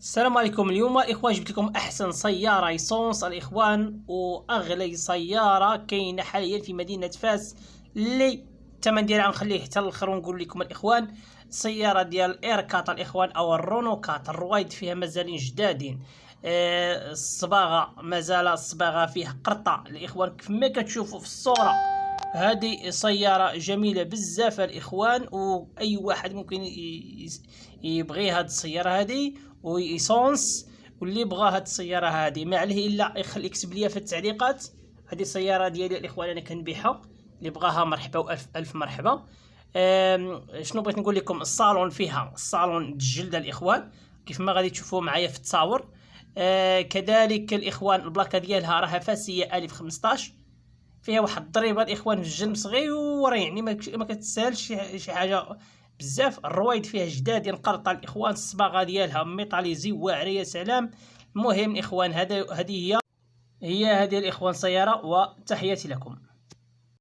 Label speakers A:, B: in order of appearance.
A: السلام عليكم. اليوم الاخوان جبت لكم احسن سياره ايسونس الاخوان، واغلى سياره كاينه حاليا في مدينه فاس، اللي الثمن ديالها غنخليه حتى الاخر ونقول لكم الاخوان. السياره ديال ايركات الاخوان او الرونو 4 الرويد فيها مازالين جدادين. الصباغه مازال الصباغه فيه قرطه الاخوان كما كتشوفوا في الصوره. هذه سيارة جميلة بزاف الاخوان، واي واحد ممكن يبغي هاد السيارة هذه ويسونس. واللي بغى هاد السيارة هذه ما عليه الا يكتب ليا في التعليقات. هذه السيارة ديالي الاخوان انا كنبيعها، اللي بغاها مرحبا والف الف مرحبا. شنو بغيت نقول لكم، الصالون فيها الصالون الجلده الاخوان كيف ما غادي تشوفوا معايا في التصاور. كذلك الاخوان البلاكه ديالها راها فاسيه الف 15، فيها واحد الضريبه الاخوان في الجنب صغيره، يعني ما كتسالش شي حاجه بزاف. الرويد فيها جداد ينقرطه الاخوان، الصباغه ديالها ميطاليزي واعره يا سلام. المهم الاخوان هذه هي هذه الاخوان سياره، وتحياتي لكم.